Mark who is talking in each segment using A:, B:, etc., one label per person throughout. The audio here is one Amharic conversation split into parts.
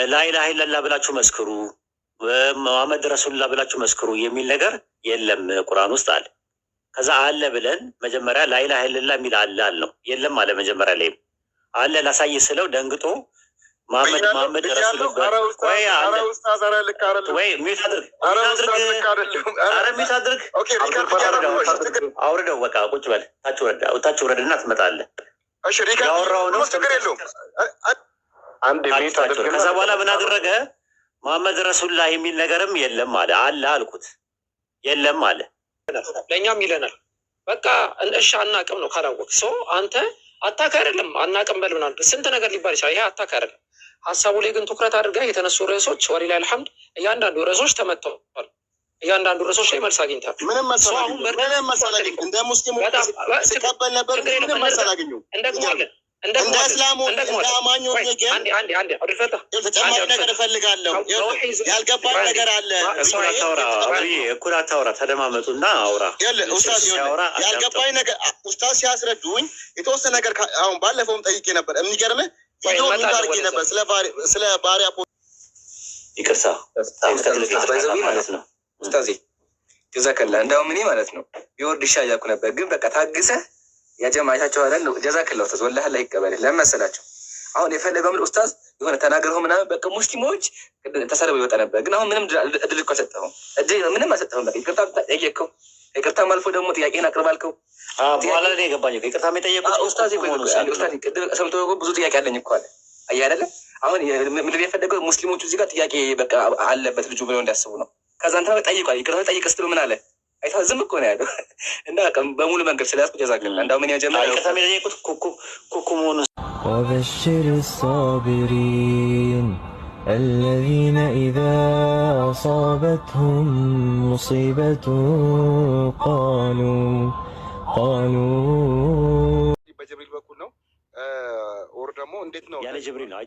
A: ላኢላሀ ኢለላህ ብላችሁ መስክሩ፣ መሐመድ ረሱሉላህ ብላችሁ መስክሩ የሚል ነገር የለም ቁርአን ውስጥ አለ። ከዛ አለ ብለን መጀመሪያ ላኢላሀ ኢለላህ የሚል አለ አልነው። የለም አለ መጀመሪያ ላይ አለ ላሳይ ስለው ደንግጦ መሐመድ ረሱሉላህ ወይ ሚት አድርግ አውርደው በቃ ቁጭ በል ታች ውረድና ትመጣለህ። ያወራው ነው ከዛ በኋላ ምን አደረገ? መሐመድ ረሱሉላህ የሚል ነገርም የለም አለ። አለ አልኩት የለም አለ።
B: ለእኛም ይለናል በቃ እሺ አናቅም ነው ካላወቅ ሰው አንተ አታክ አይደለም አናቅም በል ምናምን ስንት ነገር ሊባል ይችላል። ይሄ አታክ አይደለም። ሀሳቡ ላይ ግን ትኩረት አድርጋ የተነሱ ርዕሶች ወሊላሂል ሐምድ እያንዳንዱ ርዕሶች ተመተዋል። እያንዳንዱ ርዕሶች ላይ መልስ አግኝታል።
C: ምንም መሰላገኝ እንደ ሙስሊሙ ሲቀበል ነበር። ምንም መሰላገኙ እንደግሞለን እንደ እስላሙ እንደ አማኙ ተጨማሪ ነገር እፈልጋለሁ። ያልገባኝ ነገር አለ።
A: እኩል አታውራ፣ ተደማመጡና አውራ።
C: ያልገባኝ ነገር ኡስታዝ ሲያስረዱኝ የተወሰነ ነገር አሁን ባለፈውም ጠይቄ ነበር። የሚገርምህ ቪዲዮ አድርጌ ነበር ስለ ባሪያ
A: ይቅርታ ማለት ነው
D: ኡስታዝ ጀዛከላ እንደውም እኔ ማለት ነው ቢወርድ ይሻያኩ ነበር ግን በቃ ታግሰህ ያጀማቻቸው አይደል ነው ጀዛከላ ኡስታዝ ወላሂ ላይ ይቀበል ለመሰላቸው አሁን የፈለገው ምን ኡስታዝ የሆነ ተናገረው ምናምን በቃ ሙስሊሞች ተሰለበው ይወጣ ነበር ግን አሁን ምንም እድል እኮ ሰጠኸው ምንም አልሰጠኸውም በቃ ይቅርታ ጠየቅከው ይቅርታ ማልፎ ደግሞ ጥያቄን አቅርባልከው
A: በኋላ ላይ የገባኝ ይቅርታ የጠየቁት
D: ኡስታዝ ሰምቶ ብዙ ጥያቄ አለኝ እኮ አለ አይ አይደለ አሁን ምንድን የፈለገው ሙስሊሞቹ እዚህ ጋር ጥያቄ በቃ አለበት ልጁ ብለው እንዲያስቡ ነው ከዛ አንተ ጠይቋል ይቅርታ ጠይቅ ስትሉ ምን አለ አይታ ዝም እኮ ነው ያለው እና በሙሉ መንገድ ስለያዝኩ ጀዛከላ እንዳው ምን ያጀምራል
A: ይቅርታ የጠየቁት ኩኩ መሆኑን
E: وبشر الصابرين الذين إذا أصابتهم مصيبة قالوا
C: በጅብሪል በኩል ነው ወር ደግሞ እንዴት ነው
A: ያለ ጅብሪል ነው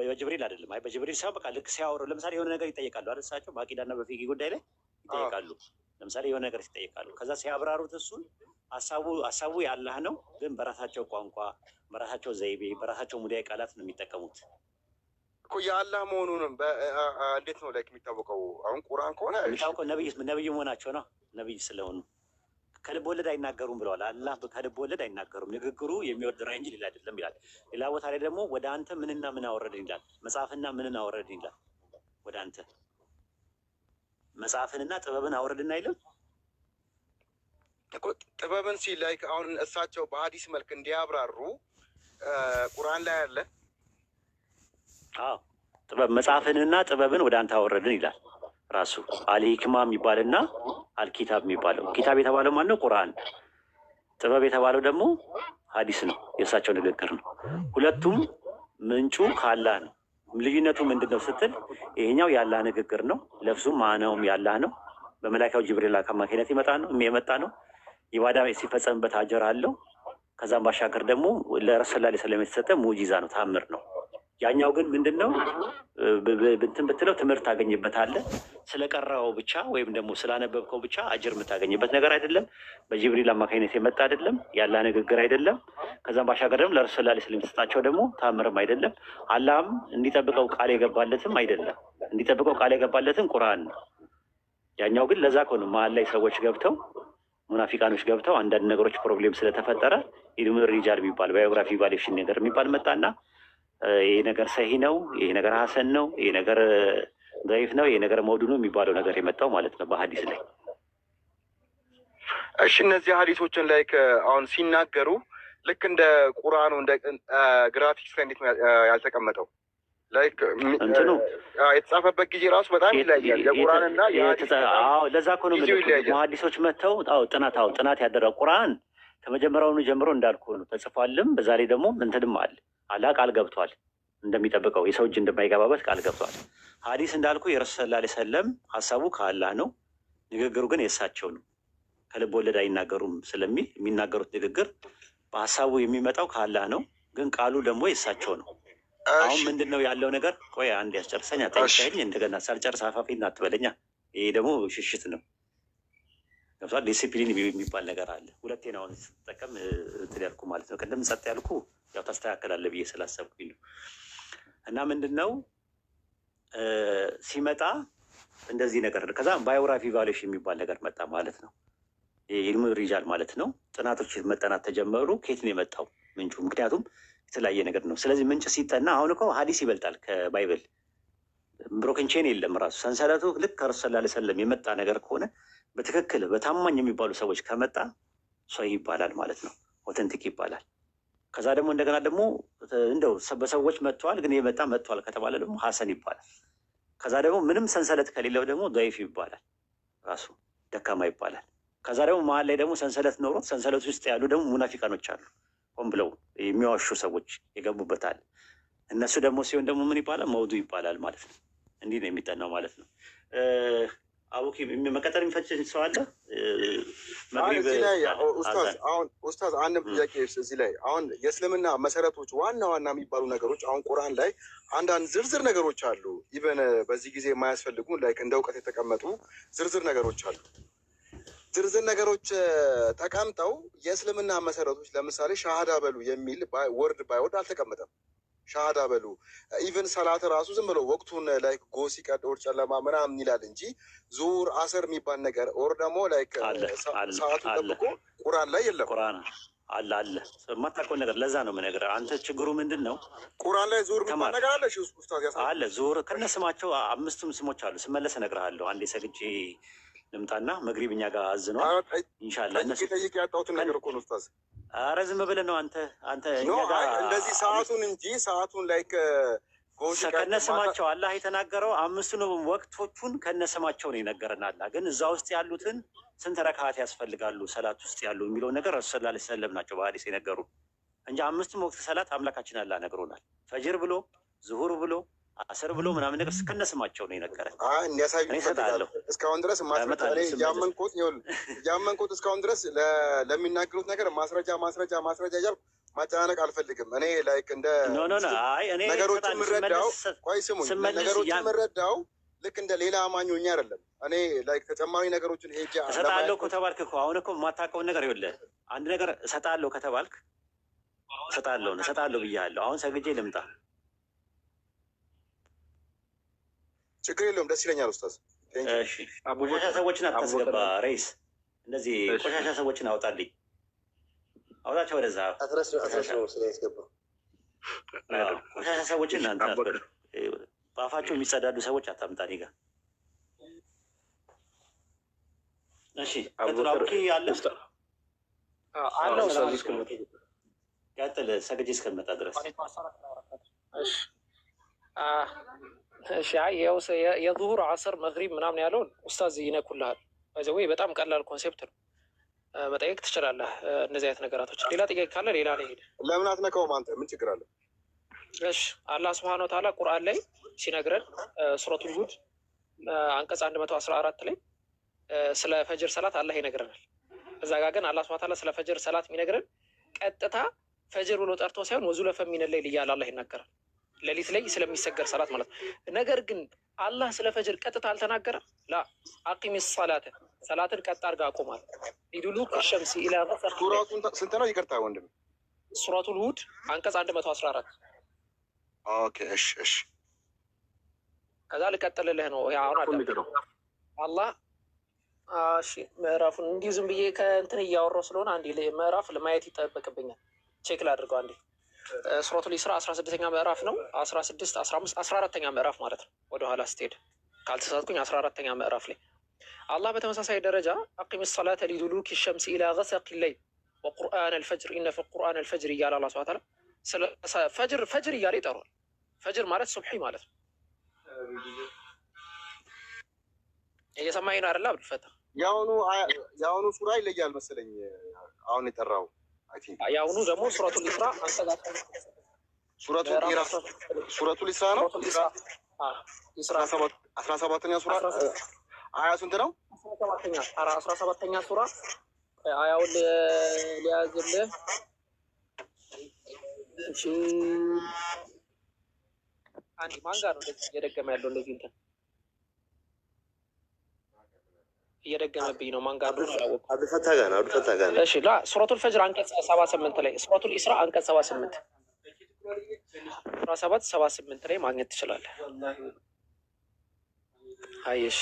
A: በጅብሪል አይደለም አይ በጅብሪል ሳይሆን በቃ ልክ ሲያወሩ ለምሳሌ የሆነ ነገር ይጠየቃሉ አይደል እሳቸው በአቂዳና በፊቂ ጉዳይ ላይ ይጠየቃሉ ለምሳሌ የሆነ ነገር ይጠየቃሉ ከዛ ሲያብራሩት እሱን ሀሳቡ ያላህ ነው ግን በራሳቸው ቋንቋ በራሳቸው ዘይቤ በራሳቸው ሙዳይ ቃላት ነው የሚጠቀሙት
C: እኮ የአላህ መሆኑንም እንዴት ነው ላይክ የሚታወቀው አሁን ቁርአን ከሆነ
A: የሚታወቀው ነብይ መሆናቸው ነው ነብይ ስለሆኑ ከልብ ወለድ አይናገሩም ብለዋል አላህ ከልብ ወለድ አይናገሩም ንግግሩ የሚወርድ ራይ እንጂ ሌላ አይደለም ይላል ሌላ ቦታ ላይ ደግሞ ወደ አንተ ምንና ምን አወረድን ይላል መጽሐፍና ምንን አወረድን ይላል ወደ አንተ መጽሐፍንና ጥበብን አወረድን አይልም
C: እኮ ጥበብን ሲል ላይክ አሁን እሳቸው በሐዲስ መልክ እንዲያብራሩ ቁርአን ላይ አለ
A: አዎ ጥበብ መጽሐፍንና ጥበብን ወደ አንተ አወረድን ይላል ራሱ አልሂክማ የሚባልና አልኪታብ የሚባለው ኪታብ የተባለው ማን ነው ቁርአን ጥበብ የተባለው ደግሞ ሐዲስ ነው የእሳቸው ንግግር ነው ሁለቱም ምንጩ ከአላህ ነው ልዩነቱ ምንድነው ስትል ይሄኛው የአላህ ንግግር ነው ለፍዙም ማናውም ያላህ ነው በመላእክቱ ጅብሪል አማካኝነት የመጣ ነው ኢባዳ ሲፈጸምበት አጀር አለው ከዛም ባሻገር ደግሞ ለረሱል ሰለላሁ ዐለይሂ ወሰለም የተሰጠ ሙጂዛ ነው ታምር ነው ያኛው ግን ምንድነው እንትን ብትለው ትምህርት ታገኝበታለህ ስለቀራው ብቻ ወይም ደግሞ ስላነበብከው ብቻ አጅር የምታገኝበት ነገር አይደለም በጅብሪል አማካኝነት የመጣ አይደለም ያላ ንግግር አይደለም ከዛም ባሻገር ደግሞ ለረሱል ሰለላሁ ዐለይሂ ወሰለም የተሰጣቸው ደግሞ ታምርም አይደለም አላህም እንዲጠብቀው ቃል የገባለትም አይደለም እንዲጠብቀው ቃል የገባለትን ቁርአን ነው ያኛው ግን ለዛ ከሆነ መሀል ላይ ሰዎች ገብተው ሙናፊቃኖች ገብተው አንዳንድ ነገሮች ፕሮብሌም ስለተፈጠረ ኢልሙ ሪጃል የሚባል ባዮግራፊ ቫሉዌሽን ነገር የሚባል መጣና ይሄ ነገር ሰሂ ነው ይሄ ነገር ሀሰን ነው ይሄ ነገር ضعيف ነው ይሄ ነገር መውዱኑ የሚባለው ነገር የመጣው ማለት ነው በሐዲስ ላይ
C: እሺ እነዚህ ሐዲሶችን ላይክ አሁን ሲናገሩ ልክ እንደ ቁርአኑ እንደ ግራፊክስ ላይ እንዴት ያልተቀመጠው ላይክ
A: እንትኑ
C: የተጻፈበት ጊዜ ራሱ በጣም ይለያያል የቁርአንና
A: ለዛ እኮ ነው ሙሐዲሶች መተው ጥናት ያደረገው ቁርአን ከመጀመሪያውኑ ጀምሮ እንዳልኩ ነው ተጽፏልም በዛ ላይ ደግሞ እንትንም አለ አላህ ቃል ገብቷል እንደሚጠብቀው የሰው እጅ እንደማይገባበት ቃል ገብቷል ሐዲስ እንዳልኩ የረሱል ሰለላሁ ዐለይሂ ወሰለም ሐሳቡ ከአላህ ነው ንግግሩ ግን የእሳቸው ነው ከልብ ወለድ አይናገሩም ስለሚል የሚናገሩት ንግግር በሐሳቡ የሚመጣው ከአላህ ነው ግን ቃሉ ደግሞ የእሳቸው ነው አሁን ምንድነው ያለው ነገር ቆይ አንድ ያስጨርሰኝ አጠይቀኝ እንደገና ሳልጨርስ አፋፊና አትበለኛ ይሄ ደግሞ ሽሽት ነው ለምሳሌ ዲሲፕሊን የሚባል ነገር አለ ሁለቴ ነው አሁን ተጠቀም ትልያልኩ ማለት ነው ቀደም ጸጥ ያልኩ ያው ተስተካከላለ ብዬ ስላሰብኩኝ ነው እና ምንድነው ሲመጣ እንደዚህ ነገር ከዛ ባዮግራፊ ቫሉዌሽን የሚባል ነገር መጣ ማለት ነው። የኢልሙ ሪጃል ማለት ነው። ጥናቶች መጠናት ተጀመሩ። ከየት ነው የመጣው ምንጩ? ምክንያቱም የተለያየ ነገር ነው። ስለዚህ ምንጭ ሲጠና አሁን እኮ ሀዲስ ይበልጣል ከባይብል። ብሮክን ቼን የለም ራሱ ሰንሰለቱ ልክ ከረሱ ሰለላሁ ዐለይሂ ወሰለም የመጣ ነገር ከሆነ በትክክል በታማኝ የሚባሉ ሰዎች ከመጣ ሶሂህ ይባላል ማለት ነው። ኦተንቲክ ይባላል። ከዛ ደግሞ እንደገና ደግሞ እንደው በሰዎች መጥተዋል ግን የመጣ መጥተዋል ከተባለ ደግሞ ሀሰን ይባላል። ከዛ ደግሞ ምንም ሰንሰለት ከሌለው ደግሞ ዶይፍ ይባላል፣ ራሱ ደካማ ይባላል። ከዛ ደግሞ መሀል ላይ ደግሞ ሰንሰለት ኖሮት ሰንሰለት ውስጥ ያሉ ደግሞ ሙናፊቃኖች አሉ፣ ሆን ብለው የሚዋሹ ሰዎች የገቡበታል። እነሱ ደግሞ ሲሆን ደግሞ ምን ይባላል? መውዱ ይባላል ማለት ነው። እንዲህ ነው የሚጠናው ማለት ነው። አቡኪ መቀጠል የሚፈች ሰው አለ?
C: ኡስታዝ አንድ ጥያቄ እዚህ ላይ አሁን የእስልምና መሰረቶች ዋና ዋና የሚባሉ ነገሮች አሁን ቁርአን ላይ አንዳንድ ዝርዝር ነገሮች አሉ። ኢቨን በዚህ ጊዜ የማያስፈልጉ ላይክ እንደ እውቀት የተቀመጡ ዝርዝር ነገሮች አሉ። ዝርዝር ነገሮች ተቀምጠው የእስልምና መሰረቶች ለምሳሌ ሻሃዳ በሉ የሚል ወርድ ባይወርድ አልተቀመጠም። ሻሃዳ በሉ ኢቨን ሰላት ራሱ ዝም ብሎ ወቅቱን ላይክ ጎ ሲቀድ ኦር ጨለማ ምናምን ይላል እንጂ ዙር አሰር የሚባል ነገር ኦር ደግሞ ላይክ ሰዓቱን ጠብቆ ቁርአን ላይ የለም።
A: ቁርአን አለ የማታውቀውን ነገር ለዛ ነው የምነግርህ። አንተ ችግሩ ምንድን ነው?
C: ቁርአን ላይ ዙር የሚባል ነገር አለ
A: አለ። ዙር ከነስማቸው 5 ስሞች አሉ። ስመለስ እነግርሃለሁ። አንዴ ሰግጄ ልምጣና መግሪብ እኛ ጋር አዝኗል። ኢንሻላህ እነሱ
C: ጠይቅ ያጣሁትን ነገር እኮ ነው ኡስታዝ።
A: ኧረ ዝም ብለህ ነው አንተ
C: እንደዚህ ሰዓቱን እንጂ ሰዓቱን ላይክ
A: ከነስማቸው አላህ የተናገረው 5 ወቅቶቹን ከነስማቸው ነው ይነገረናል። ግን እዛ ውስጥ ያሉትን ስንት ረካዓት ያስፈልጋሉ ሰላት ውስጥ ያሉ የሚለው ነገር ረሱል ሰለላሁ ዐለይሂ ወሰለም ናቸው በሐዲስ የነገሩ እንጂ 5 ወቅት ሰላት አምላካችን አላህ ነግሮናል። ፈጅር ብሎ ዙሁር ብሎ አስር ብሎ ምናምን ነገር ከነስማቸው ነው የነገረን።
C: እስካሁን ድረስ ያመንኩት እስካሁን ድረስ ለሚናገሩት ነገር ማስረጃ እያልኩ ማጨናነቅ አልፈልግም። እኔ ላይክ እንደ ነገሮችን የምረዳው ቆይ ስሙኝ፣ ነገሮችን የምረዳው ልክ እንደ ሌላ አማኞኛ አይደለም። እኔ ላይክ ተጨማሪ ነገሮችን ሄጄ
A: እሰጣለሁ ከተባልክ እኮ አሁን እኮ የማታውቀውን ነገር ይኸውልህ፣ አንድ ነገር እሰጣለሁ ከተባልክ እሰጣለሁ ብያለሁ። አሁን ሰግጄ ልምጣ
C: ችግር የለውም፣ ደስ ይለኛል ኡስታዝ።
A: ቆሻሻ ሰዎችን አታስገባ ሬስ። እንደዚህ ቆሻሻ ሰዎችን አውጣልኝ፣ አውጣቸው ወደዛ። ቆሻሻ ሰዎችን በአፋቸው የሚጸዳዱ ሰዎች አታምጣ እኔ ጋር። እሺ አቡኪ አለ ቀጥል፣ ሰግጄ እስከመጣ ድረስ።
B: እሺ የዙሁር አስር መግሪብ ምናምን ያለውን ኡስታዝ ይነኩልሃል። ወይ በጣም ቀላል ኮንሴፕት ነው፣ መጠየቅ ትችላለህ። እነዚህ አይነት ነገራቶች። ሌላ ጥያቄ ካለ ሌላ ላይ ሄድ።
C: ለምን አትነካውም አንተ? ምን ችግር አለ?
B: እሺ አላህ ሱብሓነሁ ወተዓላ ቁርአን ላይ ሲነግረን ሱረቱል ሁድ አንቀጽ 114 ላይ ስለ ፈጅር ሰላት አላህ ይነግረናል። እዛ ጋር ግን አላህ ሱብሓነሁ ወተዓላ ስለ ፈጅር ሰላት የሚነግረን ቀጥታ ፈጅር ብሎ ጠርቶ ሳይሆን ወዙለፈ ሚነል ለይል እያለ አላህ ይናገራል። ሌሊት ላይ ስለሚሰገር ሰላት ማለት ነው። ነገር ግን አላህ ስለ ፈጅር ቀጥታ አልተናገረም። ላ አቂሚ ሰላተ ሰላትን ቀጥ አድርጋ አቁማል። ሊዱሉክ ሸምሲ ኢላ ገሰቅ።
C: ሱራቱን ስንት ነው? ይቅርታ ወንድም።
B: ሱረቱል ሁድ አንቀጽ 114።
C: ኦኬ እሺ።
B: ከዛ ልቀጥልልህ ነው። አሁን አላህ እሺ፣ ምዕራፉን እንዲሁ ዝም ብዬ ከእንትን እያወራሁ ስለሆነ አንዴ ምዕራፍ ለማየት ይጠበቅብኛል። ቼክ ላድርገው አንዴ። ሱረቱል ኢስራ 16ኛ ምዕራፍ ነው። 16፣ 15፣ 14ኛ ምዕራፍ ማለት ነው። ወደኋላ ስትሄድ ካልተሳትኩኝ 14ኛ ምዕራፍ ላይ አላህ በተመሳሳይ ደረጃ አቂም ሰላተ ሊዱሉኪ ሸምሲ ኢላ ገሰቂ ለይል ወቁርአን አልፈጅር ኢነ ፊ ቁርአን አልፈጅር እያለ አላህ ሱብሓነሁ ወተዓላ ፈጅር እያለ ይጠሯል። ፈጅር ማለት ሱብሒ ማለት ነው። እየሰማኸኝ ነው አይደል አብዱልፈታ?
C: የአሁኑ ሱራ ይለያል መሰለኝ አሁን የጠራው።
B: የአሁኑ ደግሞ ሱረቱል ኢስራ
C: ሱረቱል ኢስራ ነው። 17ኛ ሱራ አያ ስንት ነው?
B: 17ኛ ሱራ አያውን ሊያዝልህ። እሺ አንዴ ማን ጋር ነው እየደገመ ያለው? እንደዚህ እንትን እየደገመብኝ ነው። ማን ጋር ነው?
C: አብዱልፈታ ጋር ነው።
B: እሺ ላ ሱረቱል ፈጅር አንቀጽ 78 ላይ፣ ሱረቱል ኢስራ አንቀጽ 78 17 78 ላይ ማግኘት ትችላለህ። አይሽ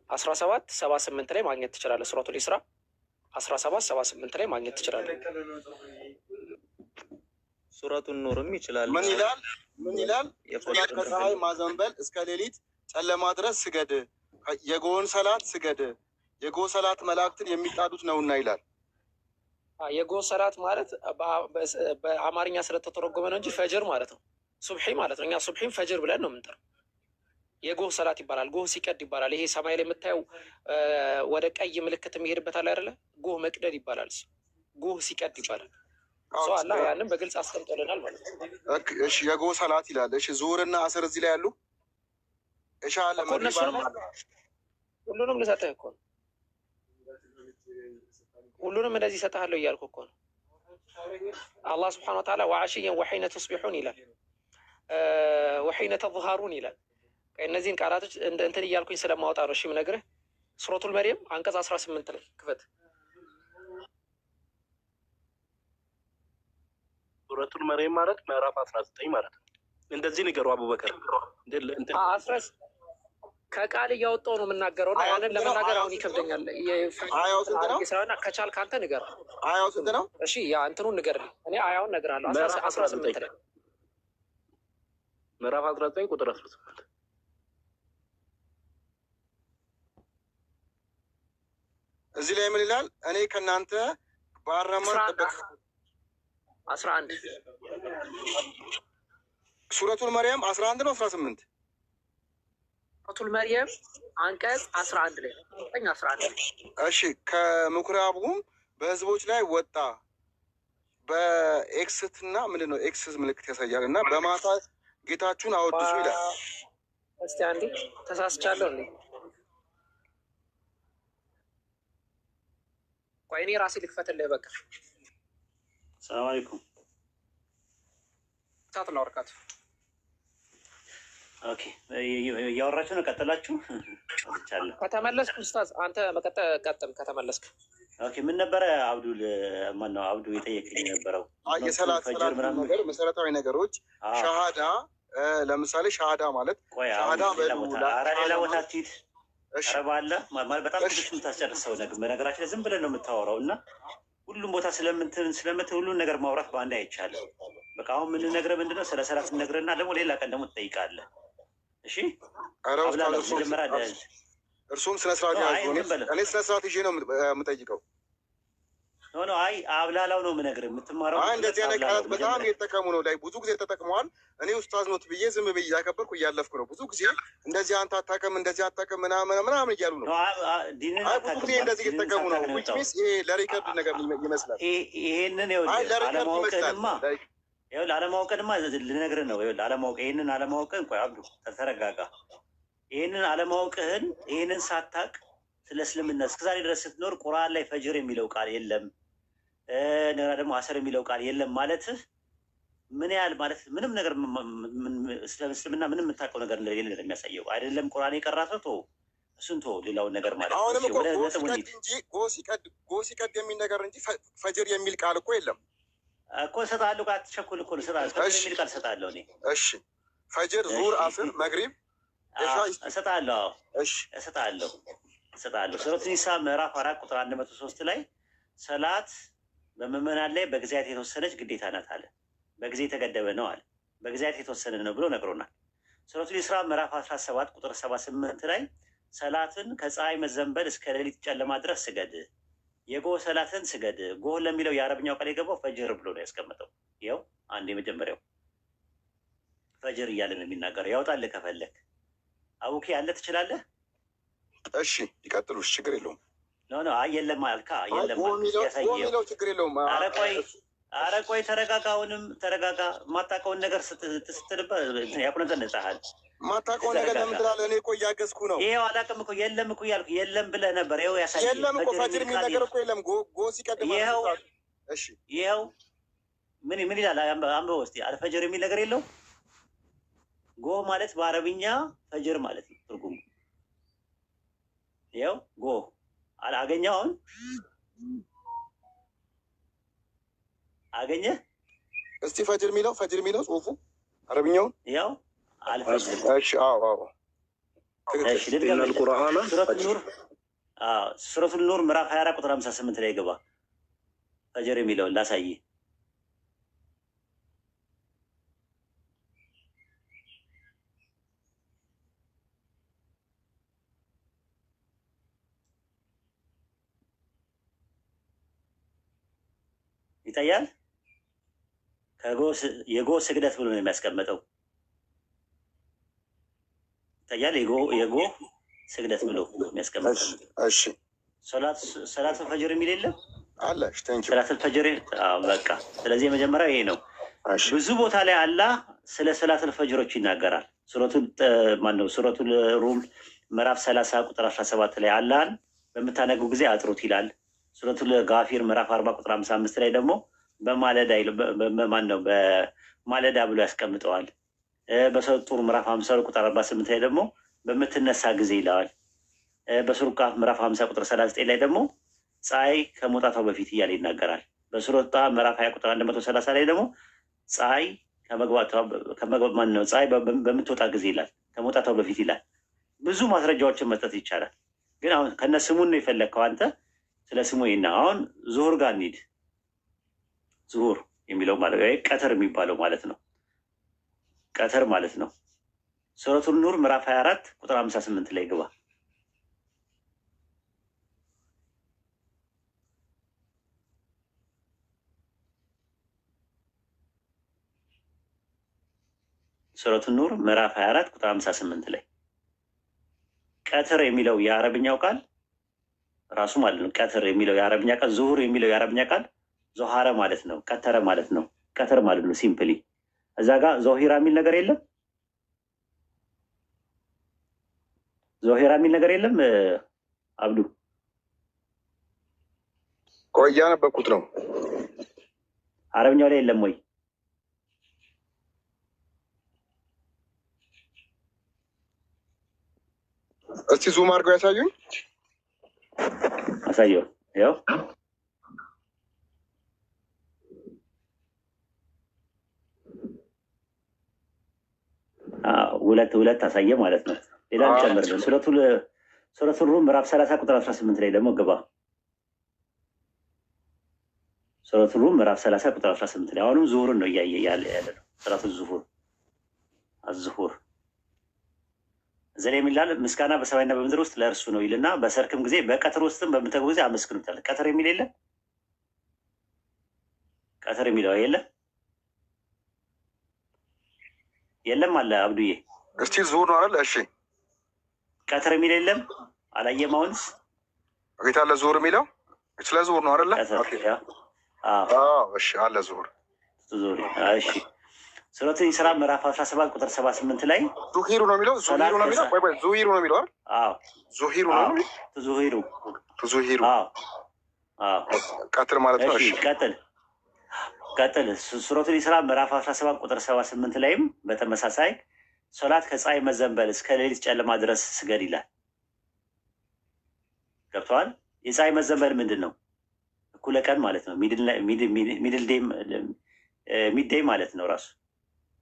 B: 1778 ላይ ማግኘት ትችላለህ። ሱረቱል ኢስራ 1778 ላይ ማግኘት ትችላለህ።
F: ሱረቱን ኑርም ይችላል።
C: ምን ይላል? ሶላት ከፀሐይ ማዘንበል እስከ ሌሊት ጨለማ ድረስ ስገድ፣ የጎህን ሰላት ስገድ፣ የጎህ ሰላት መላእክትን የሚጣዱት ነውና ይላል።
B: የጎህ ሰላት ማለት በአማርኛ ስለተተረጎመ ነው እንጂ ፈጅር ማለት ነው። ሱብሒ ማለት ነው። እኛ ሱብሒን ፈጅር ብለን ነው የምንጠራው። የጎህ ሰላት ይባላል። ጎህ ሲቀድ ይባላል። ይሄ ሰማይ ላይ የምታየው ወደ ቀይ ምልክት የሚሄድበታል አይደለ? ጎህ መቅደድ ይባላል። ጎህ ሲቀድ ይባላል። አላህ ያንን በግልጽ አስቀምጦልናል ማለት ነው።
C: እሺ የጎህ ሰላት ይላል። እሺ ዙሁርና አስር እዚህ ላይ ያሉ እሻ አለ
B: ሁሉንም ልሰጥህ እኮ ነው። ሁሉንም እንደዚህ እሰጥሃለሁ እያልኩ እኮ ነው። አላህ ስብሐነሁ ወተዓላ ወዐሽየን ወሒነ ቱስቢሑን ይላል፣ ወሒነ ተዝሀሩን ይላል። እነዚህን ቃላቶች እንትን እያልኩኝ ስለማወጣ ነው። እሺ የምነግርህ ሱረቱል መርየም አንቀጽ 18 ላይ ክፈት።
F: ሱረቱል መርየም ማለት ምዕራፍ 19 ማለት ነው። እንደዚህ ንገሩ አቡበከር።
B: ከቃል እያወጣሁ ነው የምናገረው እና ያንን ለመናገር አሁን ይከብደኛል። ከቻልክ አንተ ንገር።
C: አያው ስንት ነው?
B: እሺ ያ እንትኑን ንገርልኝ። እኔ አያውን እነግርሃለሁ። 18 ላይ
F: ምዕራፍ 19 ቁጥር 18
C: እዚህ ላይ ምን ይላል? እኔ ከእናንተ ባረማን ጠበቅ
B: 11
C: ሱረቱል መርየም 11 ነው 18?
B: ሱረቱል መርየም አንቀጽ 11 ላይ 11።
C: እሺ ከምኩራቡም በህዝቦች ላይ ወጣ በኤክስትና ምንድን ነው ኤክስ ምልክት ያሳያል እና በማታ ጌታችሁን አወድሱ ይላል።
B: እስቲ አንዴ ተሳስቻለሁ እንዴ? ቆይ እኔ ራሴ ልክፈትልህ። በቃ
A: ሰላም አለይኩም
B: ሳት ላወርቃት።
A: ኦኬ እያወራችሁ ነው። ቀጥላችሁ
B: ከተመለስክ ኡስታዝ አንተ ቀጥል ከተመለስክ።
A: ኦኬ ምን ነበረ አብዱል ማነው አብዱ የጠየቀኝ የነበረው?
C: የሰላት ነገር መሰረታዊ ነገሮች ሻሃዳ፣ ለምሳሌ ሻሃዳ ማለት ሻሃዳ
A: ሌላ ቦታ ትሂድ ረባለ ማለት በጣም ትንሽ የምታስጨርሰው ነገር በነገራችን ላይ ዝም ብለን ነው የምታወራው እና ሁሉም ቦታ ስለምት ሁሉን ነገር ማውራት በአንድ አይቻልም። በቃ አሁን የምንነግርህ ምንድነው ስለ ሰላት እንነግርህና ደግሞ ሌላ ቀን ደግሞ ትጠይቃለህ። እሺ
C: እርሱም ስነስርዓት ያዙ። እኔ ስነስርዓት ይዤ ነው የምጠይቀው።
A: ሆኖ አይ አብላላው ነው የምነግርህ የምትማረው።
C: እንደዚህ አይነት ቃላት በጣም እየተጠቀሙ ነው ላይ ብዙ ጊዜ ተጠቅመዋል። እኔ ኡስታዝ ኖት ብዬ ዝም ብዬ እያከበርኩ እያለፍኩ ነው። ብዙ ጊዜ እንደዚህ አንተ አታውቅም እንደዚህ አታውቅም ምናምን እያሉ ነው። ብዙ ጊዜ እንደዚህ እየተጠቀሙ ነው። ዊችሚስ ይሄ ለሪከርድ ነገር ይመስላል።
A: ይሄንን አለማወቅንማ ልነግርህ ነው። ይሄንን አለማወቅህን ቆይ አብዱ ተረጋጋ። ይሄንን አለማወቅህን ይሄንን ሳታውቅ ስለ እስልምና እስከዛሬ ድረስ ስትኖር ቁርአን ላይ ፈጅር የሚለው ቃል የለም እንደገና ደግሞ አሰር የሚለው ቃል የለም ማለትህ ምን ያህል ማለት ምንም ነገር እስልምና ምንም የምታውቀው ነገር እንደሌለ ነው የሚያሳየው። አይደለም ቁርአን የቀራሰው ቶ እሱን ቶ ሌላውን ነገር ማለት ነው።
C: አሁንም እኮ ጎ ሲቀድ የሚል ነገር እንጂ ፈጅር የሚል ቃል እኮ የለም
A: እኮ። እሰጥሃለሁ እኮ አትቸኩል እኮ ፈጅር የሚል ቃል እሰጥሃለሁ እኔ።
C: እሺ ፈጅር፣ ዙር፣ አስር፣ መግሪብ
A: እሰጥሃለሁ። እሺ እሰጥሃለሁ። ሱረቱል ኒሳ ምዕራፍ 4 ቁጥር 103 ላይ ሰላት በምዕመናን ላይ በጊዜያት የተወሰነች ግዴታ ናት አለ። በጊዜ የተገደበ ነው አለ። በጊዜያት የተወሰነ ነው ብሎ ነግሮናል። ሱረቱል ኢስራ ምዕራፍ 17 ቁጥር 78 ላይ ሰላትን ከፀሐይ መዘንበል እስከ ሌሊት ጨለማ ድረስ ስገድ፣ የጎህ ሰላትን ስገድ። ጎህ ለሚለው የአረብኛው ቃል የገባው ፈጅር ብሎ ነው ያስቀመጠው። ይኸው አንድ የመጀመሪያው ፈጅር እያለ ነው የሚናገረው። ያውጣልህ ከፈለክ አቡኪ ያለ ትችላለህ።
C: እሺ ይቀጥሉ፣ ችግር የለውም።
A: ኖ አይ የለም አልካ የለም
C: የሚለው ችግር የለውም።
A: ኧረ ቆይ ተረጋጋ፣ አሁንም ተረጋጋ። የማታውቀውን ነገር ስትልበት ያቁነጠንጽሃል።
C: የማታውቀውን ነገር ለምን ትላለህ? እኔ እኮ እያገዝኩ ነው።
A: ይኸው አላውቅም እኮ የለም እኮ እያልኩ የለም ብለህ ነበር። ይኸው ያሳየህ
C: የለም እኮ ፈጅር የሚል ነገር እኮ የለም። ጎ ሲቀድም
A: እሺ ይኸው ምን ይላል? አንብበው እስኪ። አልፈጅር የሚል ነገር የለው። ጎ ማለት በአረብኛ ፈጅር ማለት ነው ትርጉሙ። ይኸው ጎ አገኘህ? አሁን አገኘህ?
C: እስቲ ፈጅር የሚለው ጽሁፉ አረብኛውን
A: ያው አልፈጅር።
C: እሺ አዎ
F: ኢነል ቁርአነ
A: ሱረቱል ኑር ምዕራፍ 24 ቁጥር 58 ላይ ገባ። ፈጅር የሚለውን ላሳይ። ይታያል። የጎ ስግደት ብሎ ነው የሚያስቀምጠው። ይታያል። የጎ ስግደት ብሎ የሚያስቀምጠው።
C: እሺ
A: ሰላት ፈጅር የሚል የለም
C: አለ።
A: ሰላት ፈጅር በቃ። ስለዚህ የመጀመሪያው ይሄ ነው። ብዙ ቦታ ላይ አላህ ስለ ሰላት ፈጅሮች ይናገራል። ሱረቱል ሩም ምዕራፍ 30 ቁጥር 17 ላይ አላህን በምታነጉ ጊዜ አጥሩት ይላል። ሱረቱል ጋፊር ምዕራፍ 40 ቁጥር 55 ላይ ደግሞ በማለዳ ብሎ ያስቀምጠዋል። በሱረቱል ምዕራፍ 50 ቁጥር 48 ላይ ደግሞ በምትነሳ ጊዜ ይለዋል። በሱረቱል ቃፍ ምዕራፍ 50 ቁጥር 39 ላይ ደግሞ ፀሐይ ከመውጣቷ በፊት እያለ ይናገራል። በሱረቱል ጣሃ ምዕራፍ 20 ቁጥር 130 ላይ ደግሞ ፀሐይ ፀሐይ በምትወጣ ጊዜ ይላል፣ ከመውጣቷ በፊት ይላል። ብዙ ማስረጃዎችን መስጠት ይቻላል። ግን አሁን ከነ ስሙን ነው የፈለግከው አንተ። ስለ ስሙ ይና አሁን ዙሁር ጋር እንሂድ። ዙሁር የሚለው ማለት ቀትር የሚባለው ማለት ነው። ቀትር ማለት ነው። ሱረቱል ኑር ምዕራፍ 24 ቁጥር 58 ላይ ግባ። ሱረቱል ኑር ምዕራፍ 24 ቁጥር 58 ላይ ቀትር የሚለው የአረብኛው ቃል ራሱ ማለት ነው። ቀትር የሚለው የአረብኛ ቃል፣ ዙሁር የሚለው የአረብኛ ቃል ዞሃረ ማለት ነው። ቀተረ ማለት ነው። ቀትር ማለት ነው። ሲምፕሊ እዛ ጋር ዞሂራ የሚል ነገር የለም። ዞሂራ የሚል ነገር የለም። አብዱ
C: ቆይ እያነበብኩት ነው።
A: አረብኛው ላይ የለም ወይ?
C: እስቲ ዙም አድርገው ያሳዩኝ።
A: አሳየው። ያው ሁለት አሳየ ማለት ነው። ሌላ እንጨምርልን። ሱረቱል ሩም ምዕራፍ 30 ቁጥር 18 ላይ ደግሞ ግባ። ሱረቱል ሩም ምዕራፍ 30 ቁጥር 18 ላይ አሁንም ዙሁርን ነው እያየ ያለ ነው። ሱረቱል ዙሁር አዝሁር እዚህ ላይ የሚላል ምስጋና በሰማይና በምድር ውስጥ ለእርሱ ነው ይልና በሰርክም ጊዜ በቀትር ውስጥም በምትተጉ ጊዜ አመስግኑታል። ቀትር የሚል የለም። ቀትር የሚለው የለም አለ አብዱዬ።
C: እስቲ ዙሁር ነው አይደል? እሺ
A: ቀትር የሚል የለም። አላየም? አሁንስ
C: ጌታ አለ ዙሁር የሚለው ስለ ዙሁር ነው አይደል? እሺ አለ ዙሁር። እሺ ሱረቱ ኢስራ ምዕራፍ 17 ቁጥር 78 ላይ ዙሂሩ ነው የሚለው። ዙሂሩ ነው የሚለው። ዙሂሩ ነው የሚለው።
A: አዎ
C: ዙሂሩ ነው። ዙሂሩ ቀትር ማለት ነው። እሺ
A: ቀጥል። ሱረቱ ኢስራ ምዕራፍ 17 ቁጥር 78 ላይም በተመሳሳይ ሶላት ከፀሐይ መዘንበል እስከ ሌሊት ጨለማ ድረስ ስገድ ይላል። ገብተዋል? የፀሐይ መዘንበል ምንድን ነው? እኩለ ቀን ማለት ነው። ሚድዴይ ማለት ነው። ራሱ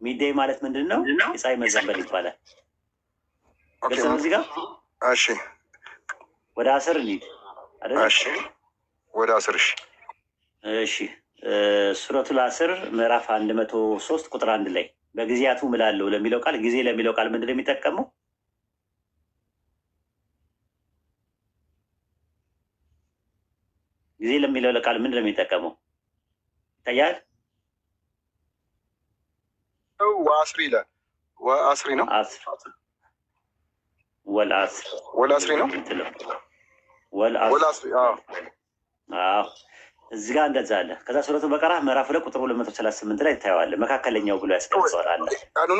A: ሚድዴይ ማለት ምንድን ነው? የፀሐይ መዘንበል ይባላል። ግልጽ ነው እዚህ ጋር።
C: እሺ
A: ወደ አስር እንሂድ አይደል?
C: እሺ ወደ አስር።
A: እሺ ሱረቱል አስር ምዕራፍ 103 ቁጥር 1 ላይ በጊዜያቱ እምላለሁ ለሚለው ቃል ጊዜ ለሚለው ቃል ምንድን ነው የሚጠቀመው? ጊዜ ለሚለው ቃል ምንድን ነው የሚጠቀመው? ይታያል።
C: ወአስሪ ይላል። ወአስሪ ነው። ወልአስሪ ነው። ወልአስሪ እዚህ ጋር እንደዛ አለ። ከዛ ሱረቱ በቀራ ምዕራፍ 2 ቁጥር 238 ላይ ይታየዋለህ። መካከለኛው ብሎ ያስቀምጠዋል አለ።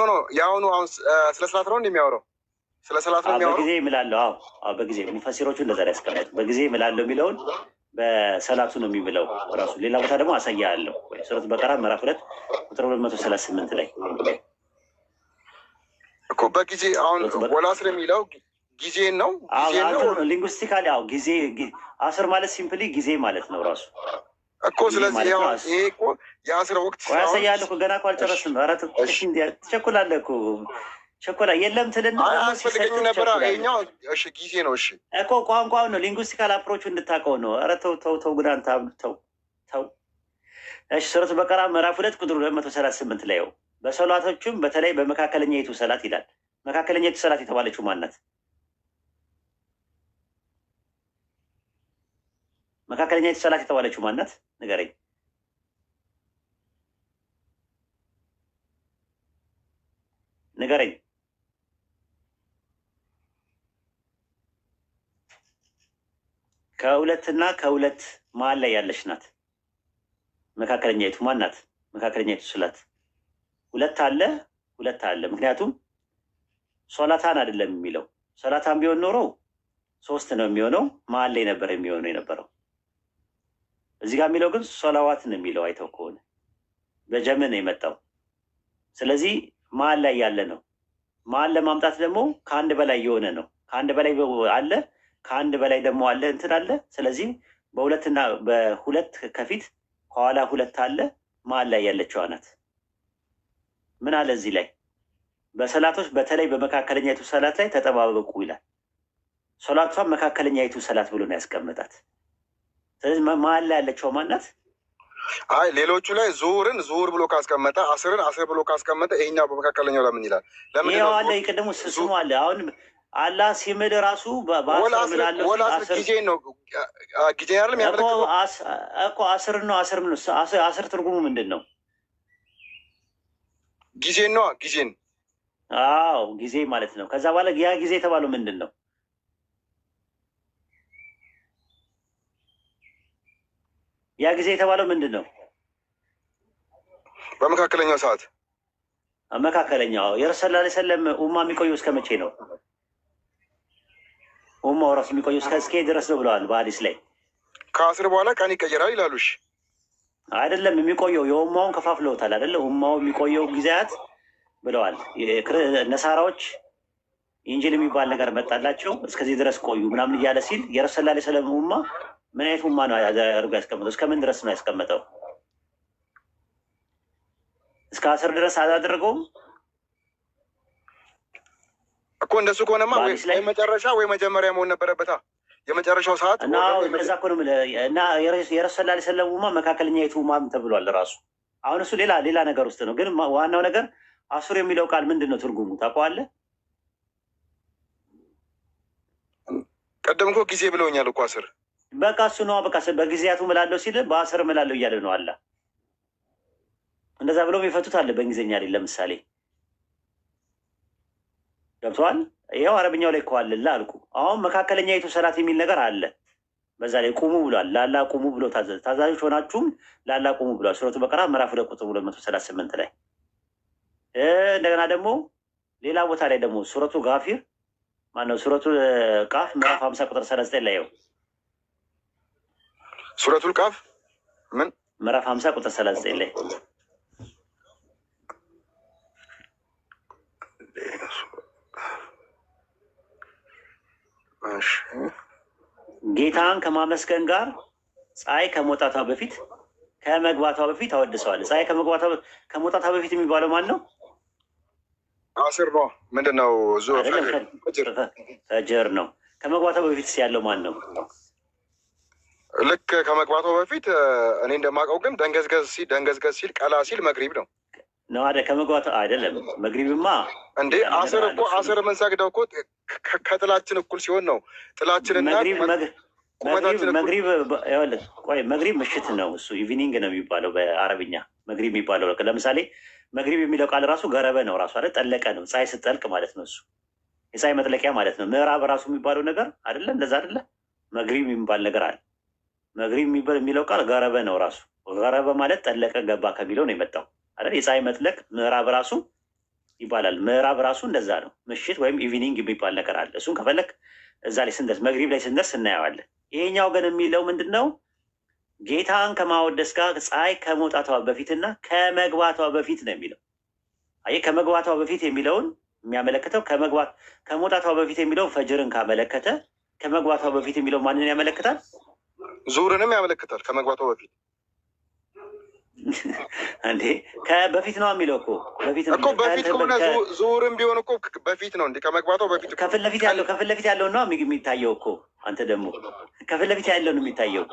C: ኖ የአሁኑ አሁን ስለ ሰላት ነው እንደሚያወራው ስለ ሰላት ነው የሚያወራው።
A: በጊዜ እምላለሁ። በጊዜ ሙፈሲሮቹ እንደዛ ላይ ያስቀምጡት። በጊዜ እምላለሁ የሚለውን በሰላቱ ነው የሚምለው ራሱ። ሌላ ቦታ ደግሞ አሳያለሁ። ሱረቱ በቀራ ምዕራፍ 2 ቁጥር 238 ላይ
C: እኮ በጊዜ አሁን ወልአስር የሚለው ጊዜን ነው።
A: ሊንጉስቲካሊ ጊዜ አስር ማለት ሲምፕሊ ጊዜ ማለት ነው ራሱ
C: እኮ። ስለዚህ ይሄ እኮ የአስር ወቅት
A: ያሳያለሁ። ገና እኮ አልጨረስም። ኧረ ትቸኩላለህ እኮ ቸኮላ የለም ትልና
C: አያስፈልገኝም ነበረ። ይኸኛው እሺ ጊዜ ነው። እሺ
A: እኮ ቋንቋው ነው ሊንጉስቲካል አፕሮቹ እንድታውቀው ነው። ኧረ ተው ተው ተው ጉዳን ተው ተው። እሺ ሱረቱ በቀራ ምዕራፍ 2 ቁጥር 238 ላይ ነው። በሰላቶቹም በተለይ በመካከለኛይቱ ሰላት ይላል። መካከለኛይቱ ሰላት የተባለችው ማናት? መካከለኛይቱ ሰላት የተባለችው ማናት? ንገረኝ። ንገረኝ። ከሁለትና ከሁለት መሀል ላይ ያለች ናት። መካከለኛይቱ ማናት? መካከለኛይቱ ሰላት ሁለት አለ። ምክንያቱም ሶላታን አይደለም የሚለው። ሶላታን ቢሆን ኖሮ 3 ነው የሚሆነው። መሀል ላይ ነበር የሚሆነው የነበረው። እዚህ ጋር የሚለው ግን ሶላዋት ነው የሚለው። አይተው ከሆነ በጀምን ነው የመጣው። ስለዚህ መሀል ላይ ያለ ነው። መሀል ለማምጣት ደግሞ ከአንድ በላይ የሆነ ነው። ከአንድ በላይ አለ፣ ከአንድ በላይ ደግሞ አለ እንትን አለ። ስለዚህ በሁለትና በሁለት ከፊት ከኋላ ሁለት አለ። መሀል ላይ ያለችዋ ናት። ምን አለ እዚህ ላይ? በሰላቶች በተለይ በመካከለኛይቱ ሰላት ላይ ተጠባበቁ ይላል። ሶላቷን መካከለኛይቱ ሰላት ብሎ ነው ያስቀመጣት። ስለዚህ መሀል ላይ ያለችው ማናት?
C: አይ ሌሎቹ ላይ ዙሁርን ዙሁር ብሎ ካስቀመጠ፣ አስርን አስር ብሎ ካስቀመጠ ይሄኛው በመካከለኛው ለምን ይላል? ለምን
A: ይኸው አለ። ይቅድሙ ስሙ አለ። አሁን አላህ ሲምል ራሱ
C: ጊዜ ነው ጊዜ አይደለም ያመለክተው
A: እኮ አስር ነው። አስር ትርጉሙ ምንድን ነው?
C: ጊዜ ነው። ጊዜን
A: አዎ ጊዜ ማለት ነው። ከዛ በኋላ ያ ጊዜ የተባለው ምንድን ነው? ያ ጊዜ የተባለው ምንድን ነው?
C: በመካከለኛው ሰዓት
A: መካከለኛው የረሱል ሰለላሁ ዐለይሂ ወሰለም ኡማ የሚቆየው እስከ መቼ ነው? ኡማው ራሱ የሚቆየው እስከ ድረስ ነው ብለዋል በሐዲስ ላይ።
C: ከአስር በኋላ ቀን ይቀየራል ይላሉሽ።
A: አይደለም የሚቆየው፣ የኡማውን ከፋፍለውታል አይደለ? ኡማው የሚቆየው ጊዜያት ብለዋል። ነሳራዎች ኢንጂል የሚባል ነገር መጣላቸው እስከዚህ ድረስ ቆዩ ምናምን እያለ ሲል የረሱል ሰለላሁ ዐለይሂ ወሰለም ኡማ ምን አይነት ኡማ ነው አድርጎ ያስቀመጠው? እስከምን ድረስ ነው ያስቀመጠው? እስከ 10 ድረስ አላደረገውም እኮ።
C: እንደሱ ከሆነማ ወይ መጨረሻ ወይ መጀመሪያ መሆን ነበረበታ። የመጨረሻው ሰዓት
A: እና እንደዛ እኮ ነው እና የረሱል ሰለላሁ ዐለይሂ ወሰለም ኡማ መካከለኛይቱ ኡማም ተብሏል ራሱ። አሁን እሱ ሌላ ነገር ውስጥ ነው። ግን ዋናው ነገር አሱር የሚለው ቃል ምንድን ነው ትርጉሙ ታውቀዋለህ?
C: ቀደም እኮ ጊዜ ብለውኛል እኮ አስር።
A: በቃ እሱ ነው። በቃ በጊዜያቱ እምላለሁ ሲል በአስር እምላለሁ እያለ ነው አለ። እንደዛ ብለው የሚፈቱት አለ በእንግሊዝኛ ላይ ለምሳሌ ገብተዋል። ይኸው አረብኛው ላይ እኮ አለላ አልኩ። አሁን መካከለኛይቱ ሰላት የሚል ነገር አለ። በዛ ላይ ቁሙ ብሏል። ላላ ቁሙ ብሎ ታዛዦች ሆናችሁም ላላ ቁሙ ብሏል። ሱረቱ በቀራ ምዕራፍ 2 ቁጥር 238 ላይ እንደገና ደግሞ ሌላ ቦታ ላይ ደግሞ ሱረቱ ጋፊር ማነው ሱረቱ ቃፍ ምዕራፍ 50 ቁጥር 39 ላይ ነው።
C: ሱረቱል ቃፍ ምን
A: ምዕራፍ 50 ቁጥር 39 ላይ ጌታን ከማመስገን ጋር ፀሐይ ከመውጣቷ በፊት ከመግባቷ በፊት አወድሰዋል። ፀሐይ ከመውጣቷ በፊት የሚባለው ማን ነው?
C: አስር ነው። ምንድን ነው?
A: ፈጅር ነው። ከመግባቷ በፊት ያለው ማን ነው?
C: ልክ ከመግባቷ በፊት እኔ እንደማውቀው ግን ደንገዝገዝ ሲል ቀላ ሲል መግሪብ ነው
A: ነው አይደል? ከመግባቷ አይደለም። መግሪብማ
C: እንዴ አስር እኮ አስር የምንሰግደው እኮ ከጥላችን እኩል ሲሆን ነው። ጥላችንና መግሪብ ምሽት ነው። እሱ ኢቪኒንግ ነው የሚባለው በአረብኛ መግሪብ የሚባለው። ለምሳሌ መግሪብ የሚለው ቃል ራሱ ገረበ ነው ራሱ አይደል? ጠለቀ ነው። ፀሐይ ስትጠልቅ ማለት ነው። እሱ የፀሐይ መጥለቂያ ማለት ነው። ምዕራብ ራሱ የሚባለው ነገር አይደለ? እንደዛ አይደለ? መግሪብ የሚባል ነገር አለ። መግሪብ የሚለው ቃል ገረበ ነው ራሱ። ገረበ ማለት ጠለቀ ገባ ከሚለው ነው የመጣው አይደል? የፀሐይ መጥለቅ ምዕራብ ራሱ ይባላል። ምዕራብ ራሱ እንደዛ ነው። ምሽት ወይም ኢቪኒንግ የሚባል ነገር አለ። እሱን ከፈለክ እዛ ላይ ስንደርስ መግሪብ ላይ ስንደርስ እናየዋለን። ይሄኛው ግን የሚለው ምንድን ነው? ጌታን ከማወደስ ጋር ፀሐይ ከመውጣቷ በፊትና ከመግባቷ በፊት ነው የሚለው። አየህ፣ ከመግባቷ በፊት የሚለውን የሚያመለክተው ከመውጣቷ በፊት የሚለውን ፈጅርን ካመለከተ ከመግባቷ በፊት የሚለው ማንን ያመለክታል? ዙሁርንም ያመለክታል። ከመግባቷ በፊት
A: እንዴ በፊት ነው የሚለው እኮ በፊት
C: እኮ በፊት ከሆነ ዙሁርም ቢሆን እኮ በፊት ነው እንዴ? ከመግባታው በፊት
A: ከፊት ለፊት ያለው ነው የሚታየው እኮ። አንተ ደግሞ ከፊት ለፊት ያለው ነው የሚታየው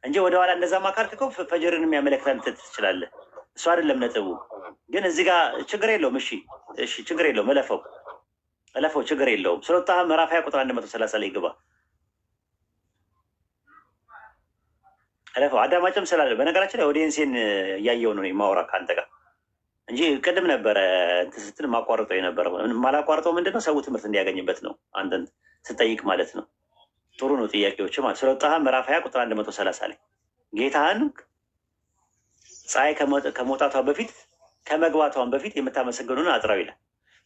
A: እንጂ ወደኋላ እንደዛ ማካርክ እኮ ፈጅርን የሚያመለክታል ትችላለህ። እሱ አይደለም ነጥቡ። ግን እዚህ ጋር ችግር የለውም። እሺ ችግር የለውም። እለፈው ችግር የለውም። ስለወጣህ ምዕራፍ 20 ቁጥር 130 ላይ ግባ። እለፈው። አዳማጭም ስላለ በነገራችን ላይ ኦዲየንሴን እያየው ነው የማወራ ከአንተ ጋር እንጂ ቅድም ነበረ እንትን ስትል ማቋርጠው የነበረው። ማላቋርጠው ምንድነው ሰው ትምህርት እንዲያገኝበት ነው። አንተን ስጠይቅ ማለት ነው። ጥሩ ነው ጥያቄዎች ማለት። ስለወጣህ ምዕራፍ 20 ቁጥር 130 ላይ ጌታህን ፀሐይ ከመውጣቷ በፊት ከመግባቷን በፊት የምታመሰግኑን አጥራው ይላል።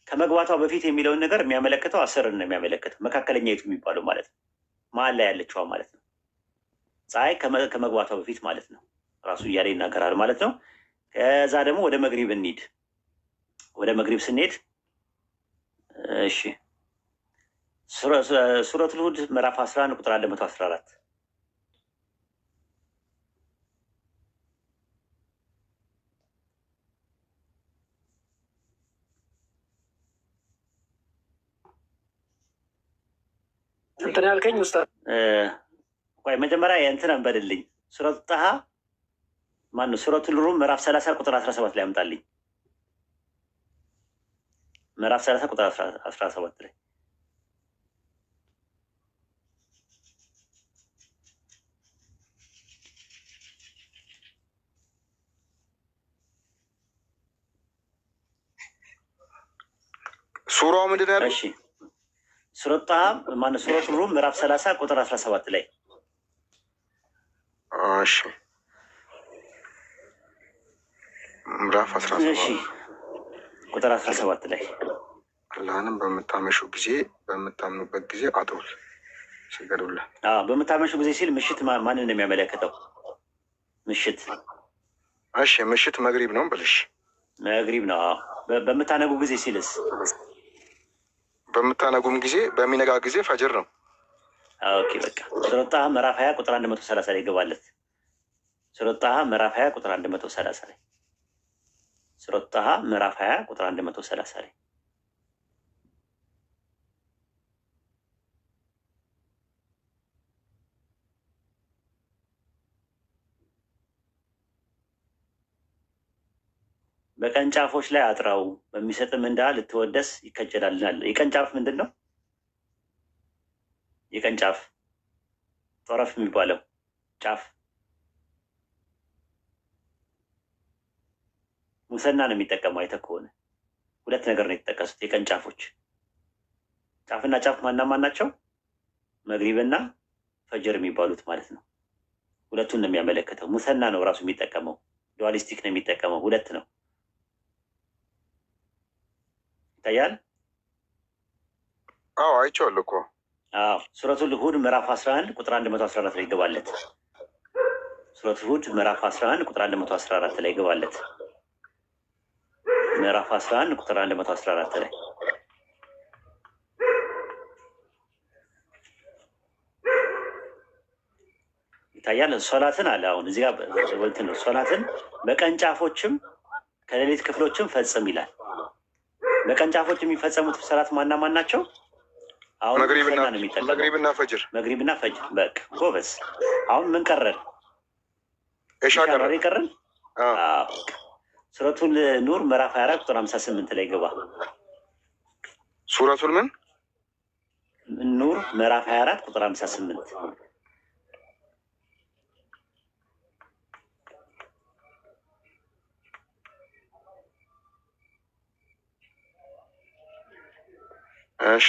A: ከመግባቷ በፊት የሚለውን ነገር የሚያመለክተው አስርን ነው የሚያመለክተው። መካከለኛ የቱ የሚባለው ማለት ነው። መሀል ላይ ያለችዋ ማለት ነው። ፀሐይ ከመግባቷ በፊት ማለት ነው። ራሱ እያለ ይናገራል ማለት ነው። ከዛ ደግሞ ወደ መግሪብ እንሂድ። ወደ መግሪብ ስንሄድ እሺ ሱረቱል ሁድ ምዕራፍ 11 ቁጥር 114
B: እንትን ያልከኝ ኡስታዝ
A: ቆይ መጀመሪያ የእንትን አንበልልኝ። ሱረቱ ጣሃ ማነው? ሱረቱል ሩም ምዕራፍ 30 ቁጥር 17 ላይ አምጣልኝ። ምዕራፍ 30 ቁጥር 17 ላይ
C: ሱራው ምንድን ነው ያለው?
A: እሺ ሱረቱ ጣሃ ማነው? ሱረቱል ሩም ምዕራፍ 30 ቁጥር 17 ላይ
C: እሺ ምዕራፍ 17
A: እሺ ቁጥር 17 ላይ
C: አላህንም በምታመሹ ጊዜ በምታምኑበት ጊዜ አጥሩት ስገዱለት።
A: በምታመሹ ጊዜ ሲል ምሽት ማንን ነው የሚያመለክተው? ምሽት።
C: እሺ ምሽት መግሪብ ነው ብልሽ
A: መግሪብ ነው። በምታነጉ ጊዜ ሲልስ?
C: በምታነጉም ጊዜ በሚነጋ ጊዜ ፈጅር ነው።
A: ኦኬ በቃ ሱረቱ ጣሃ ምዕራፍ 20 ቁጥር 130 ላይ ይገባለት። ሱረቱ ጣሃ ምዕራፍ 20 ቁጥር 130 ላይ ሱረቱ ጣሃ ምዕራፍ 20 ቁጥር 130 ላይ በቀን ጫፎች ላይ አጥራው በሚሰጥ ምንዳ ልትወደስ ይከጀላልናል። የቀን ጫፍ ምንድን ነው? የቀን ጫፍ ጦረፍ የሚባለው ጫፍ ሙሰና ነው የሚጠቀመው። አይተህ ከሆነ ሁለት ነገር ነው የተጠቀሱት የቀን ጫፎች። ጫፍና ጫፍ ማን ናቸው? መግሪብና ፈጅር የሚባሉት ማለት ነው። ሁለቱን ነው የሚያመለክተው። ሙሰና ነው ራሱ የሚጠቀመው። ዱዋሊስቲክ ነው የሚጠቀመው። ሁለት ነው። ይታያል?
C: አዎ አይቼዋለሁ እኮ።
A: ሱረቱል ሁድ ምዕራፍ 11 ቁጥር 114 ላይ ይገባለት። ሱረቱል ሁድ ምዕራፍ 11 ቁጥር 114 ላይ ይገባለት። ምዕራፍ 11 ቁጥር 114 ላይ ይታያል። ሶላትን አለ አሁን እዚህ ጋር ወልትን ነው። ሶላትን በቀን ጫፎችም ከሌሊት ክፍሎችም ፈጽም ይላል። በቀን ጫፎች የሚፈጸሙት ሰላት ማን ናቸው? አሁን
C: መግሪብና ፈጅር።
A: መግሪብና ፈጅር። በቃ ጎበዝ። አሁን ምን ቀረን?
C: እሻ
A: ቀረን። ሱረቱል ኑር ምዕራፍ 24 ቁጥር 58 ላይ ገባ።
C: ሱረቱል ምን?
A: ኑር ምዕራፍ 24 ቁጥር 58
C: እሺ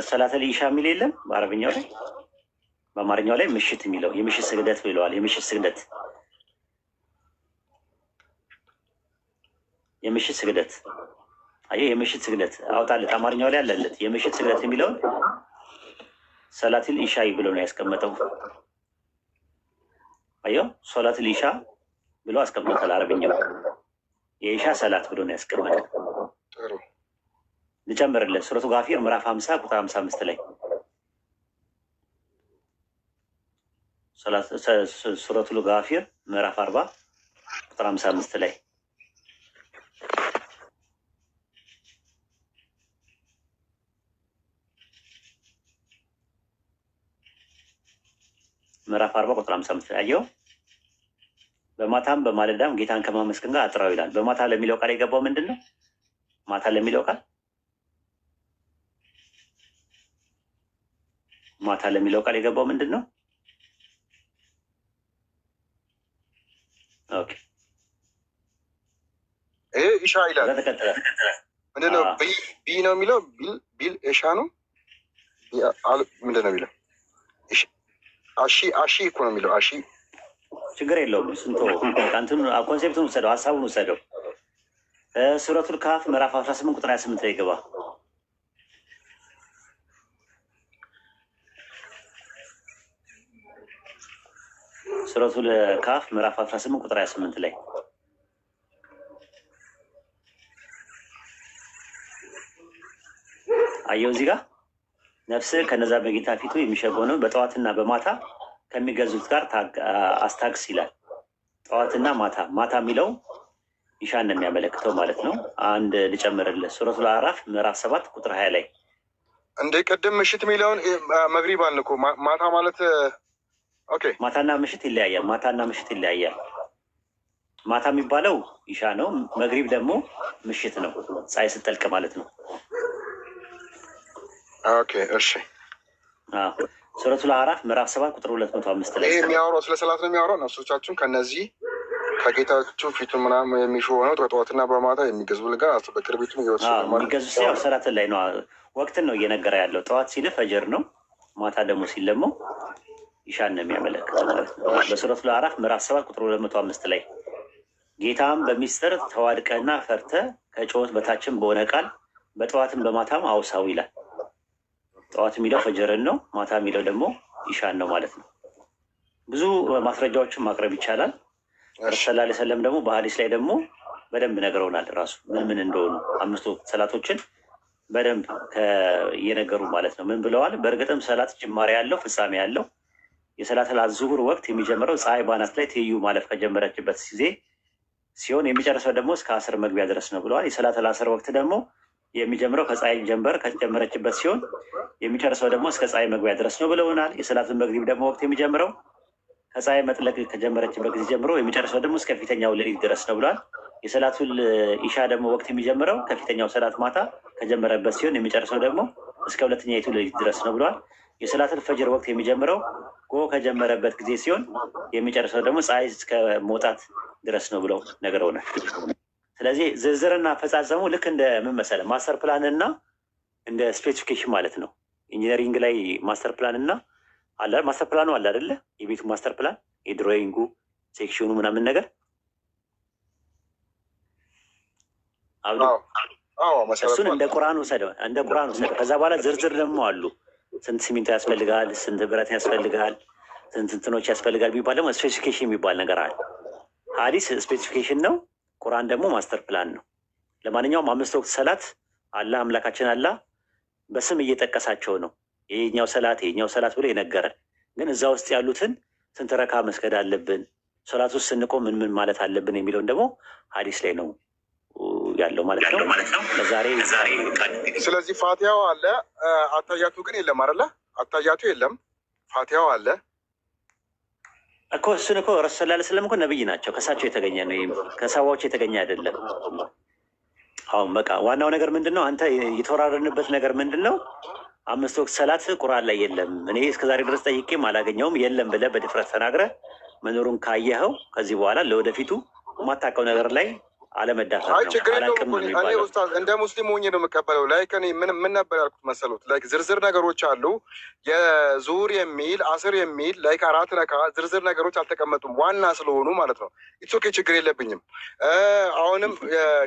A: ሰላተል ኢሻ የሚል የለም በአረብኛው ላይ። በአማርኛው ላይ ምሽት የሚለው የምሽት ስግደት ብለዋል። የምሽት ስግደት አየህ፣ የምሽት ስግደት አውጣለት። አማርኛው ላይ አለለት። የምሽት ስግደት የሚለውን ሰላተል ኢሻ ብሎ ነው ያስቀመጠው። አየው፣ ሰላተል ኢሻ ብሎ አስቀምጦታል። አረብኛው የኢሻ ሰላት ብሎ ነው ያስቀመጠው። ልጨምርለት። ሱረቱ ጋፊር ምዕራፍ 50 ቁጥር 55 ላይ ሱረቱል ጋፊር ምዕራፍ 40 ቁጥር 55 ላይ ምዕራፍ 40 ቁጥር 55 ላይ አየው። በማታም በማለዳም ጌታን ከማመስገን ጋር አጥራው ይላል። በማታ ለሚለው ቃል የገባው ምንድን ነው? ማታ ለሚለው ቃል ማታ ለሚለው ቃል የገባው ምንድን ነው? ኦኬ
C: ይሄ ኢሻ ይላል። ምንድን ነው? ቢ ነው የሚለው ቢል ኢሻ ነው። ምንድን ነው የሚለው? አሺ እኮ ነው የሚለው። አሺ
A: ችግር የለውም። ስንቶ አንተን ኮንሴፕቱን ወሰደው፣ ሀሳቡን ወሰደው። ሱረቱል ካፍ ምዕራፍ 18 ቁጥር 28 ላይ ገባ። ሱረቱል ካፍ ምዕራፍ 18 ቁጥር 28 ላይ አየው። እዚህ ጋር ነፍስ ከነዛ በጌታ ፊቱ የሚሸጎነው በጠዋትና በማታ ከሚገዙት ጋር አስታግስ ይላል። ጠዋትና ማታ ማታ የሚለው ኢሻን ነው የሚያመለክተው ማለት ነው። አንድ ልጨምርልህ፣ ሱረቱል አዕራፍ ምዕራፍ 7 ቁጥር 20 ላይ
C: እንደ ቅድም ምሽት የሚለውን መግሪብ አልን እኮ ማታ ማለት ኦኬ።
A: ማታና ምሽት ይለያያል። ማታና ምሽት ይለያያል። ማታ የሚባለው ኢሻ ነው። መግሪብ ደግሞ ምሽት ነው፣ ፀሐይ ስትጠልቅ ማለት ነው።
C: ኦኬ እሺ።
A: ሱረቱል አዕራፍ ምዕራፍ 7 ቁጥር 205 ላይ
C: ይሄ የሚያወራው ስለ ሰላት ነው የሚያወራው። ነፍሶቻችሁን ከነዚህ ከጌታችሁ ፊቱን ምናምን የሚሹ ሆነው በጠዋትና በማታ የሚገዙ ጋር በቅርቢቱ
A: የሚገዙ ያው ሰላትን ላይ ነው። ወቅትን ነው እየነገረ ያለው። ጠዋት ሲል ፈጀር ነው፣ ማታ ደግሞ ሲል ደግሞ ኢሻን ነው የሚያመለክተው ማለት ነው። በሱረቱል አዕራፍ ምዕራፍ 7 ቁጥር 205 ላይ ጌታም በሚስጥር ተዋድቀና ፈርተ ከጩኸት በታችም በሆነ ቃል በጠዋትም በማታም አውሳው ይላል። ጠዋት የሚለው ፈጀርን ነው፣ ማታ የሚለው ደግሞ ኢሻን ነው ማለት ነው። ብዙ ማስረጃዎችን ማቅረብ ይቻላል። ሰለላሁ ዐለይሂ ወሰለም ደግሞ በሀዲስ ላይ ደግሞ በደንብ ነግረውናል። ራሱ ምን ምን እንደሆኑ አምስቱ ሰላቶችን በደንብ እየነገሩ ማለት ነው። ምን ብለዋል? በእርግጥም ሰላት ጅማሬ ያለው ፍጻሜ ያለው የሰላተል ዙሁር ወቅት የሚጀምረው ፀሐይ ባናት ላይ ትይዩ ማለፍ ከጀመረችበት ጊዜ ሲሆን የሚጨርሰው ደግሞ እስከ አስር መግቢያ ድረስ ነው ብለዋል። የሰላተል አስር ወቅት ደግሞ የሚጀምረው ከፀሐይ ጀንበር ከጀመረችበት ሲሆን የሚጨርሰው ደግሞ እስከ ፀሐይ መግቢያ ድረስ ነው ብለውናል። የሰላተል መግሪብ ደግሞ ወቅት የሚጀምረው ከፀሐይ መጥለቅ ከጀመረችበት ጊዜ ጀምሮ የሚጨርሰው ደግሞ እስከ ፊተኛው ሌሊት ድረስ ነው ብለዋል። የሰላቱል ኢሻ ደግሞ ወቅት የሚጀምረው ከፊተኛው ሰላት ማታ ከጀመረበት ሲሆን የሚጨርሰው ደግሞ እስከ ሁለተኛይቱ ሌሊት ድረስ ነው ብለዋል። የሰላቱል ፈጅር ወቅት የሚጀምረው ጎህ ከጀመረበት ጊዜ ሲሆን የሚጨርሰው ደግሞ ፀሐይ እስከ መውጣት ድረስ ነው ብለው ነግረውናል። ስለዚህ ዝርዝርና አፈጻጸሙ ልክ እንደ ምን መሰለህ ማስተር ፕላን እና እንደ ስፔሲፊኬሽን ማለት ነው። ኢንጂነሪንግ ላይ ማስተር ፕላን እና አለ ማስተር ፕላኑ አለ አይደለ? የቤቱ ማስተር ፕላን የድሮይንጉ ሴክሽኑ ምናምን ነገር እሱን እንደ ቁርአን ወሰደው እንደ ቁርአን ወሰደው። ከዛ በኋላ ዝርዝር ደግሞ አሉ። ስንት ሲሚንቶ ያስፈልጋል፣ ስንት ብረት ያስፈልጋል፣ ስንት እንትኖች ያስፈልጋል ቢባል ደግሞ ስፔሲፊኬሽን የሚባል ነገር አለ። ሀዲስ ስፔሲፊኬሽን ነው፣ ቁርአን ደግሞ ማስተር ፕላን ነው። ለማንኛውም አምስት ወቅት ሰላት አላህ አምላካችን አላህ በስም እየጠቀሳቸው ነው። ይሄኛው ሰላት ብሎ የነገረን ግን እዛ ውስጥ ያሉትን ስንት ረካ መስገድ አለብን፣ ሰላት ውስጥ ስንቆም ምን ምን ማለት አለብን የሚለውን ደግሞ ሀዲስ ላይ ነው ያለው ማለት ነው። ለዛሬ
C: ስለዚህ ፋቲያው አለ፣ አታያቱ ግን የለም አይደለ? አታያቱ የለም፣ ፋቲያው አለ
A: እኮ። እሱን እኮ ረሱል ሰለላሁ ዐለይሂ ወሰለም እኮ ነብይ ናቸው። ከሳቸው የተገኘ ነው፣ ከሰዋዎች የተገኘ አይደለም። አሁን በቃ ዋናው ነገር ምንድን ነው? አንተ የተወራረንበት ነገር ምንድን ነው? አምስት ወቅት ሰላት ቁርአን ላይ የለም፣ እኔ እስከዛሬ ድረስ ጠይቄም አላገኘውም የለም ብለህ በድፍረት ተናግረህ መኖሩን ካየኸው ከዚህ በኋላ ለወደፊቱ የማታውቀው ነገር ላይ አለመዳፈር ነው።
C: ችግር የለውም። እኔ ኡስታዝ እንደ ሙስሊም ሆኜ ነው የምቀበለው። ላይክ እኔ ምን ነበር ያልኩት መሰሉት? ላይክ ዝርዝር ነገሮች አሉ። የዙሁር የሚል አስር የሚል ላይክ 4 ረካ ዝርዝር ነገሮች አልተቀመጡም፣ ዋና ስለሆኑ ማለት ነው። ኢትስ ኦኬ፣ ችግር የለብኝም። አሁንም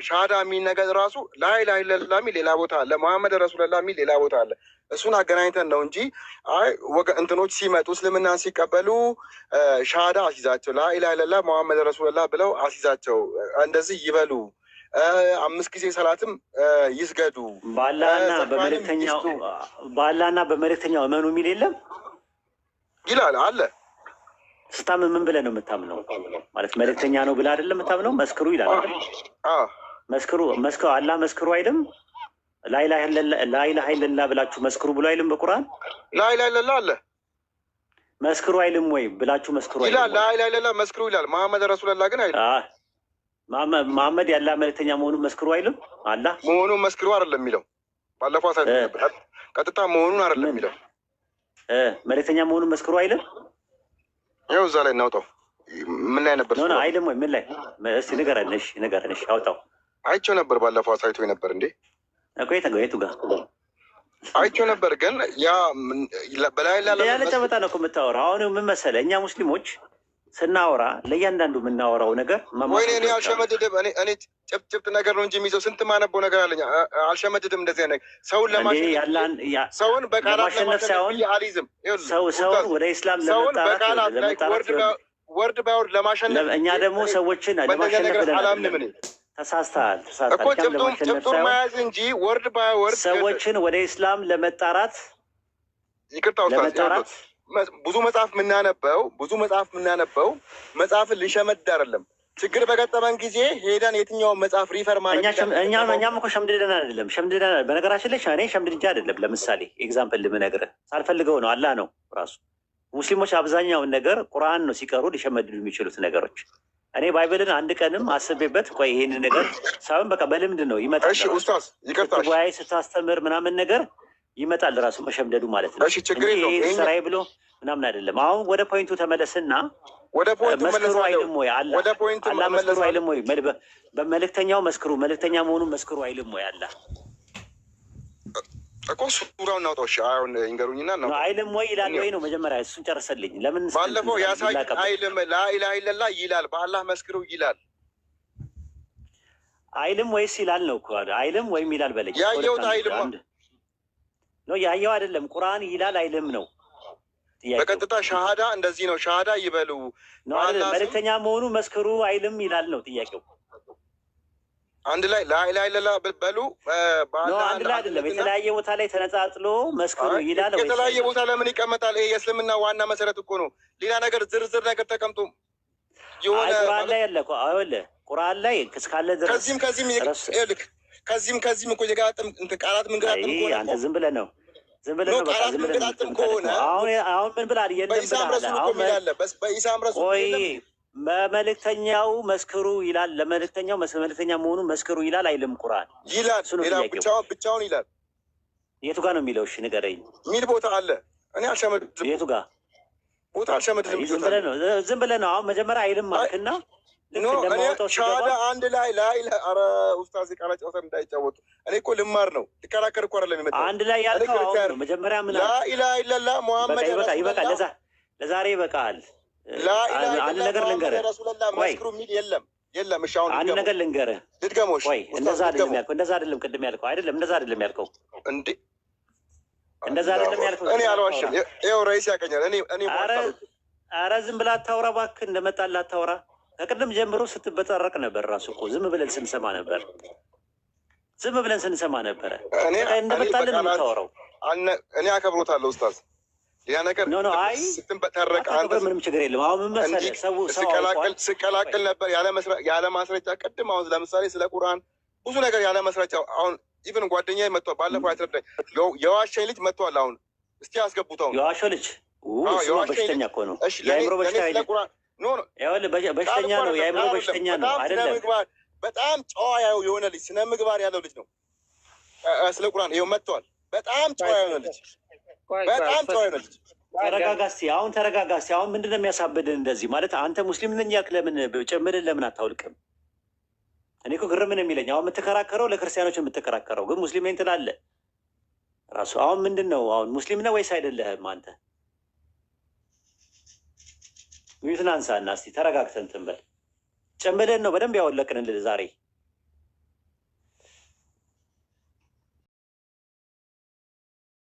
C: ሻሃዳ የሚል ነገር ራሱ ላኢላሀ ኢለላህ የሚል ሌላ ቦታ አለ፣ መሐመድ ረሱሉላህ የሚል ሌላ ቦታ አለ። እሱን አገናኝተን ነው እንጂ አይ እንትኖች ሲመጡ እስልምናን ሲቀበሉ ሻሃዳ አሲዛቸው ላኢላሀ ኢለላህ መሐመድ ረሱሉላህ ብለው አሲዛቸው እንደዚህ ይበሉ፣ 5 ጊዜ ሰላትም ይስገዱ፣
A: በአላህና በመልእክተኛው እመኑ የሚል የለም
C: ይላል አለ።
A: ስታምን ምን ብለህ ነው የምታምነው? ማለት መልእክተኛ ነው ብለህ አይደለም የምታምነው? መስክሩ ይላል አይደል? መስክሩ አላህ መስክሩ አይልም? ላኢላሀ ኢለላህ ብላችሁ መስክሩ ብሎ አይልም በቁርአን?
C: ላኢላሀ ኢለላህ አለ
A: መስክሩ አይልም ወይ ብላችሁ መስክሩ
C: ይላል። ላኢላሀ ኢለላህ መስክሩ ይላል። መሐመድ ረሱልላህ ግን አይልም።
A: መሐመድ የአላህ መልእክተኛ መሆኑን መስክሩ አይልም? አላህ
C: መሆኑን መስክሩ አይደለም የሚለው ባለፈው ቀጥታ መሆኑን አይደለም የሚለው
A: መልእክተኛ መሆኑን መስክሩ አይልም?
C: ይኸው እዛ ላይ እናውጣው። ምን ላይ ነበር?
A: አይልም ወይ ምን ላይ? እስኪ ንገረን። እሺ ንገረን። እሺ አውጣው።
C: አይቼው ነበር ባለፈው አሳይቶኝ ነበር እንዴ
A: የቱ ጋር
C: አይቼው ነበር። ግን ያ በላይ
A: ያለ ጨበጣ ነው እኮ የምታወራው። አሁን ምን መሰለህ እኛ ሙስሊሞች ስናወራ ለእያንዳንዱ የምናወራው ነገር
C: ወይ እኔ አልሸመድድም። እኔ ጭብጭብጥ ነገር ነው እንጂ የሚይዘው ስንት ማነበው ነገር አለኝ። አልሸመድድም። እንደዚህ ነገር ሰውን ለማሸነፍ ሰውን በቃላት
A: ሳይሆን
C: አልይዝም።
A: ሰውን ወደ ኢስላም ለመጣራት
C: ወርድ ባይወርድ ለማሸነፍ
A: እኛ ደግሞ ሰዎችን ለማሸነፍ
C: አላምንም። እኔ
A: ተሳስተሃል
C: እኮ ጭብጡን መያዝ እንጂ ወርድ ባይወርድ
A: ሰዎችን ወደ ኢስላም ለመጣራት
C: ይቅርታ ለመጣራት ብዙ መጽሐፍ የምናነበው መጽሐፍን ልንሸመድ አይደለም። ችግር በገጠመን ጊዜ ሄደን የትኛውን መጽሐፍ ሪፈር ማለት
A: እኛም እኮ ሸምድደን አይደለም ሸምድደን። በነገራችን ላይ እኔ ሸምድጃ አይደለም። ለምሳሌ ኤግዛምፕል ልምነግርህ ሳልፈልገው ነው። አላህ ነው ራሱ። ሙስሊሞች አብዛኛውን ነገር ቁርአን ነው ሲቀሩ ሊሸመድዱ የሚችሉት ነገሮች። እኔ ባይብልን አንድ ቀንም አስቤበት ቆይ ይሄን ነገር ሳይሆን በቃ በልምድ ነው ይመጣል።
C: ኡስታዝ ይቅርታ
A: ጉባኤ ስታስተምር ምናምን ነገር ይመጣል ራሱ መሸምደዱ ማለት ነው።
C: ችግር የለውም
A: ስራዬ ብሎ ምናምን አይደለም። አሁን ወደ ፖይንቱ ተመለስና
C: ወደ ፖይንቱ
A: መስክሩ አይልም ወይ አላህ? አላህ መስክሩ አይልም ወይ? በመልእክተኛው መስክሩ፣ መልእክተኛ መሆኑን መስክሩ አይልም ወይ አላህ?
C: እኮ ሱራውን እናውጣው። እሺ አሁን ይንገሩኝና እናውጣው።
A: አይልም ወይ ይላል ወይ ነው መጀመሪያ እሱን ጨርሰልኝ። ለምን
C: ባለፈው ያሳይ አይልም ላኢላሀ ኢለላህ ይላል፣ በአላህ መስክሩ ይላል።
A: አይልም ወይስ ይላል ነው እኮ አይልም ወይም ይላል በለኝ።
C: ያየሁት አይልም
A: ነው ያየው አይደለም። ቁርአን ይላል አይልም ነው
C: በቀጥታ ሻሃዳ እንደዚህ ነው። ሻሃዳ ይበሉ
A: መልእክተኛ መሆኑ መስክሩ አይልም ይላል ነው ጥያቄው።
C: አንድ ላይ ላኢላሀ ኢለላህ በሉ
A: አንድ ላይ አይደለም። የተለያየ ቦታ ላይ ተነጻጽሎ መስክሩ ይላል።
C: የተለያየ ቦታ ለምን ይቀመጣል? ይሄ የእስልምና ዋና መሰረት እኮ ነው። ሌላ ነገር ዝርዝር ነገር ተቀምጦ የሆነ
A: ቁርአን ላይ ያለ ቁርአን ላይ እስካለ ድረስ
C: ከዚህም እኮ የጋጥም ቃላት ምንገጣጥም ከሆነ
A: አንተ ዝም ብለህ ነው
C: ቃላት ምንገጣጥም ከሆነ
A: አሁን ምን ብላል?
C: በኢሳም ረሱል እኮ ሚላለ በኢሳም ረሱል
A: በመልእክተኛው መስክሩ ይላል። ለመልእክተኛው መልእክተኛ መሆኑን መስክሩ ይላል አይልም? ቁርአን
C: ይላል። ሌላ ብቻውን ይላል።
A: የቱ ጋር ነው የሚለው? እሺ ንገረኝ።
C: ሚል ቦታ አለ። እኔ አልሸመድም።
A: የቱ ጋር
C: ቦታ አልሸመድም።
A: ዝም ብለህ ነው አሁን መጀመሪያ አይልም ማለትና
C: ሻሃዳ አንድ ላይ ኧረ ኡስታዝ ቃላ ጨዋታ እንዳይጫወቱ። እኔ እኮ ልማር ነው ልከራከር እኮ አይደለም የመጣሁት።
A: አንድ ላይ ያልከው አሁን ነው መጀመሪያ ምን
C: ላኢላሀ ኢለላህ ሙሐመድ
A: ይበቃል። ለዛሬ ይበቃል። አንድ ነገር ልንገርህ፣
C: መስክሩ የሚል የለም። እሺ አሁን
A: አንድ ነገር ልንገርህ፣
C: ልድገሞሽ።
A: እንደዛ አይደለም ቅድም ያልከው አይደለም። እንደዛ አይደለም ያልከው
C: እንዴ
A: እንደዛ አይደለም ያልከው።
C: እኔ አልዋሽም። ይኸው ረይስ ያቀኛል። እኔ
A: ኧረ ዝም ብለህ አታውራ እባክህ። እንደመጣልህ አታውራ። ከቅድም ጀምሮ ስትበጠረቅ ነበር። ራሱ እኮ ዝም ብለን ስንሰማ ነበረ። እንደመጣልህ ነው የምታወራው።
C: እኔ አከብሮታለሁ ኡስታዝ። ያ ነገር ስትበጠረቅ አንተ
A: ምንም ችግር የለም። አሁን ምን መሰለህ ሰው
C: ስቀላቅል ነበር ያለ ማስረጃ። ቅድም አሁን ለምሳሌ ስለ ቁርአን ብዙ ነገር ያለ ማስረጃ አሁን ኢቭን ጓደኛዬ መጥቷል። ባለፈው ያስረዳኝ የዋሸኝ ልጅ መጥቷል። አሁን እስቲ አስገቡት። አሁን
A: የዋሸው ልጅ በሽተኛ እኮ ነው። የአእምሮ በሽታ በሽተኛ ነው። የአእምሮ በሽተኛ ነው አይደለም።
C: በጣም ጨዋ የሆነ ልጅ ስነ ምግባር ያለው ልጅ ነው። ስለ ቁርአን ይኸው መጥቷል። በጣም ጨዋ የሆነ ልጅ
A: ተረጋጋ እስኪ። አሁን ተረጋጋ እስኪ። አሁን ምንድን ነው የሚያሳብድን እንደዚህ ማለት? አንተ ሙስሊም ነኝ ያልክ ለምን ጭምርን ለምን አታውልቅም? እኔ እኮ ግርምን የሚለኝ አሁን የምትከራከረው ለክርስቲያኖች የምትከራከረው ግን ሙስሊም ነኝ ትላለህ ራሱ። አሁን ምንድን ነው አሁን ሙስሊም ነህ ወይስ አይደለህም አንተ? ሚዩትን አንሳና እስኪ ተረጋግተን እንትን በል። ጭምብልህን ነው በደንብ ያወለቅንልህ ዛሬ።